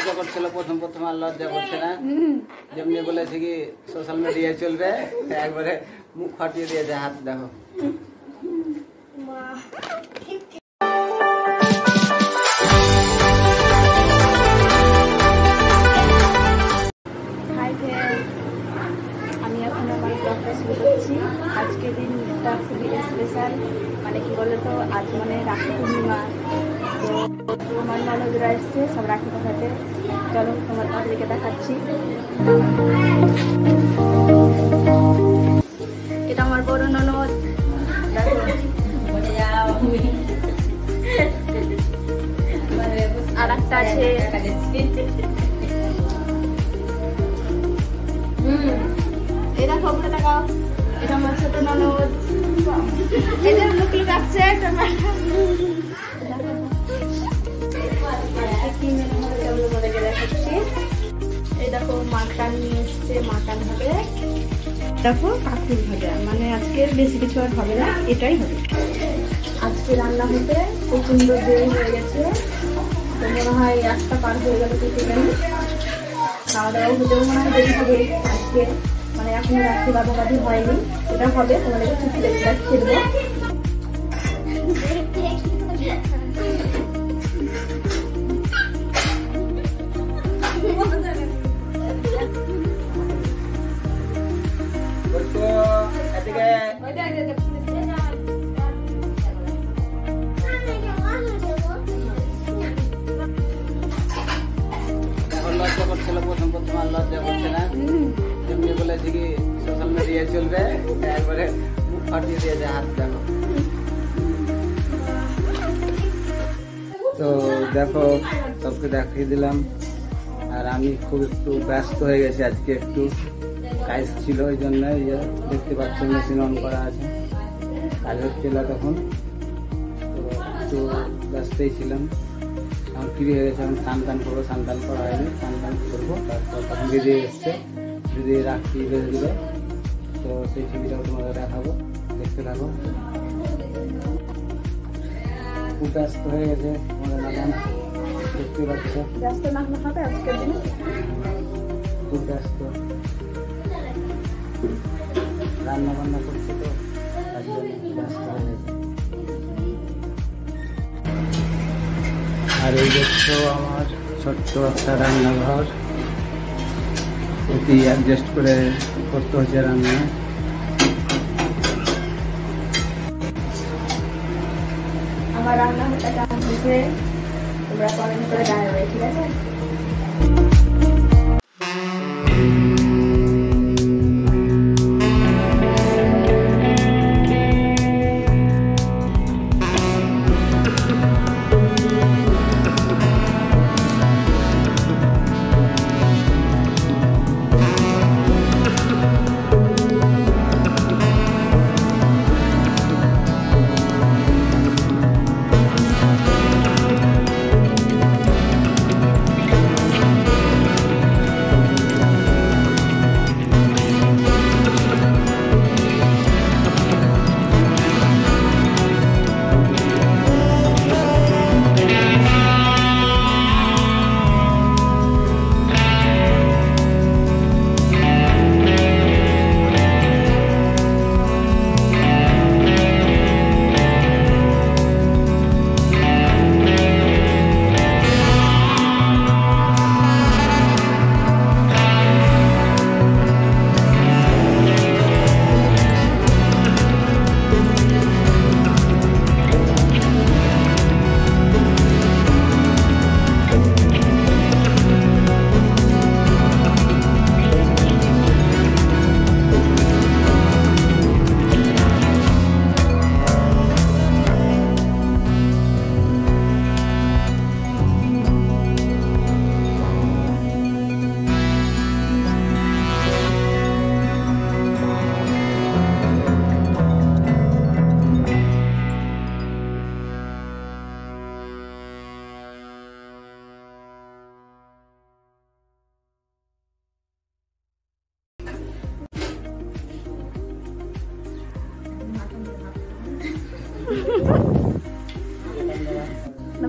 লজ্জা করছিল প্রথম আর লজ্জা করছে না, যেমনি বলেছে কি সোশ্যাল মিডিয়ায় চলবে, একবারে মুখ ফাটিয়ে দিয়েছে। হাত দেখো। আমি এখন আমার ব্লগটা শুরু করছি। আজকের দিনটা খুবই স্পেশাল, মানে কি বলতো, আজ মানে রাখি পূর্ণিমা। তো আমার ননদরা এসছে সব রাখি পাঠাতে। চলো তাদেরকে দেখাচ্ছি। এটা আমার বড় ননদ, আর একটা আছে এটা খবরে লাগাও। এটা আমার ছোট ননদ, এটা লুক লুক আসছে। এই দেখো মাটন নিয়ে এসছে, মাটন হবে। দেখো কাকুর ভাজা, মানে আজকে বেশি কিছু আর হবে না, এটাই হবে আজকে রান্না হতে। প্রচন্ড দেরি হয়ে গেছে, তো মনে হয় 1টা পার হয়ে গেল। কিছু জানি খাওয়া দাওয়া হতেও মনে হয় দেরি হবে আজকে, মানে এখনো রাত্রি বাঁধাবাঁধি হয়নি। এটা হবে, তোমাদের কিছু খেলবো। লজ্জা করছিল প্রথম আর লজ্জা করছে না, যেমনি বলেছে কি সোশ্যাল মিডিয়ায় চলবে, একবারে মুখ ফাটিয়ে দিয়েছে। হাত দেখো। তো দেখো সবকে দেখিয়ে দিলাম। আর আমি খুব একটু ব্যস্ত হয়ে গেছি আজকে, একটু কাজ ছিল, ওই জন্য দেখতে পাচ্ছ মেশিন অন করা আছে, কাজ হচ্ছিল তখন। তো একটু ব্যস্তই ছিলাম। এখন ফ্রি হয়ে গেছে, আমি স্নান টান করবো। স্নান টান করা হয়নি, স্নান টান করবো। তারপর তখন দিদি এসছে, দিদি রাখি বেঁধে দিল। তো সেই ছবিটাও তোমাদের দেখাবো, দেখতে থাকো। খুব ব্যস্ত হয়ে গেছে আমাদের বাগান, দেখতে পাচ্ছ। ব্যস্ত না হবে আজকের দিনে, খুব ব্যস্ত। রান্না বান্না করছে তো, তার জন্য ব্যস্ত হয়ে গেছে। আর এই দেখছো আমার ছোট্ট একটা রান্নাঘর, এটি অ্যাডজাস্ট করে করতে হচ্ছে রান্না। আমার রান্না হতে কেমন হয়েছে তোমরা কমেন্ট করে জানাবে, ঠিক আছে?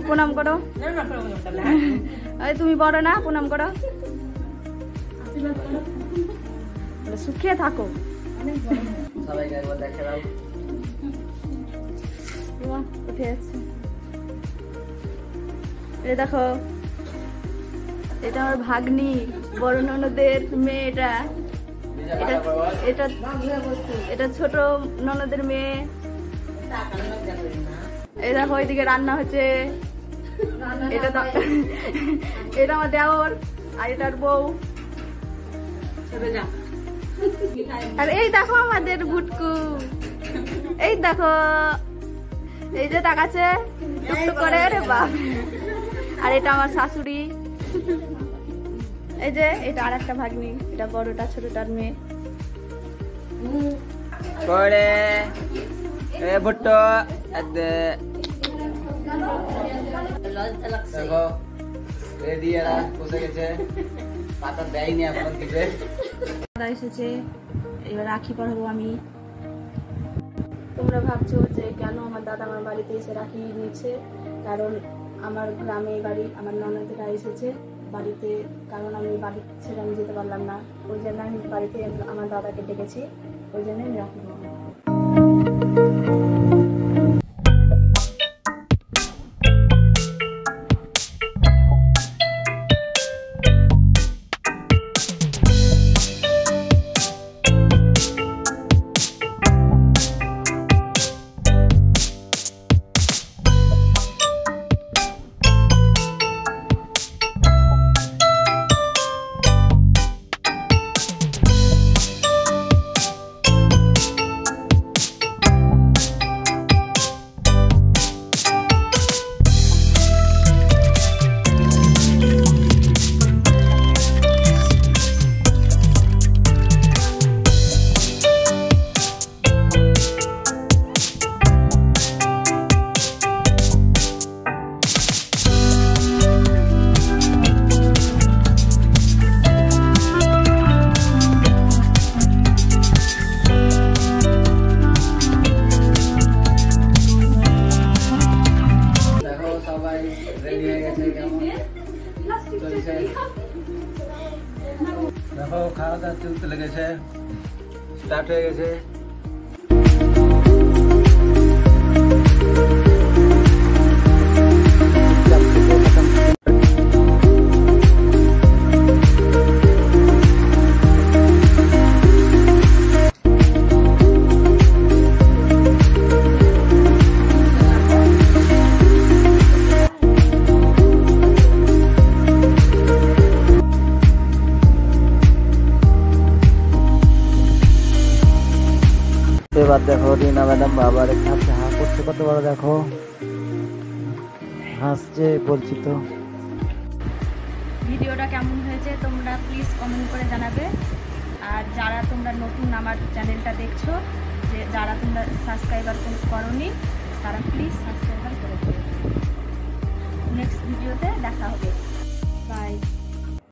প্রণাম করো। এই তুমি বড় না, প্রণাম করো, সুখে থাকো। সবাইকে একবার দেখে দাও। উঠে যাচ্ছে। এই দেখো, এটা আমার ভাগ্নি, বড় ননদের মেয়ে। এটা ছোট ননদের মেয়ে। এই দেখো, ওইদিকে রান্না হচ্ছে। এটা আমার দেওর, আর এটার বউ। আর এই দেখো আমাদের ভুটকু, এই দেখো, এই যে তাকাচ্ছে করে রে বাপ। আর এটা আমার শাশুড়ি। এই যে এটা আর একটা ভাগ্নি, এটা বড়টা ছোটটার মেয়ে। করে এ ভুট্টো দেখো রেডি, এরা বসে গেছে, পাতা দেয়নি এখন দিবে। দাদা এসেছে, এবার রাখি পরাবো আমি। তোমরা ভাবছো যে কেন আমার দাদা আমার বাড়িতে এসে রাখি নিচ্ছে, কারণ আমার গ্রামে বাড়ি, আমার ননদেরা এসেছে বাড়িতে, কারণ আমি বাড়ি ছেড়ে আমি যেতে পারলাম না, ওই জন্য আমি বাড়িতে আমার দাদাকে ডেকেছি, ওই জন্য আমি রাখি পরাবো। দেখো খাওয়া দাওয়া চলতে লেগেছে, স্টার্ট হয়ে গেছে। এবার দেখো রিনা ম্যাডাম বাবার হাতে হা করছে, কত বড় দেখো, হাসছে, বলছি তো। ভিডিওটা কেমন হয়েছে তোমরা প্লিজ কমেন্ট করে জানাবে। আর যারা তোমরা নতুন আমার চ্যানেলটা দেখছো, যে যারা তোমরা সাবস্ক্রাইবার করোনি, তারা প্লিজ সাবস্ক্রাইবার করে দিও। নেক্সট ভিডিওতে দেখা হবে, বাই।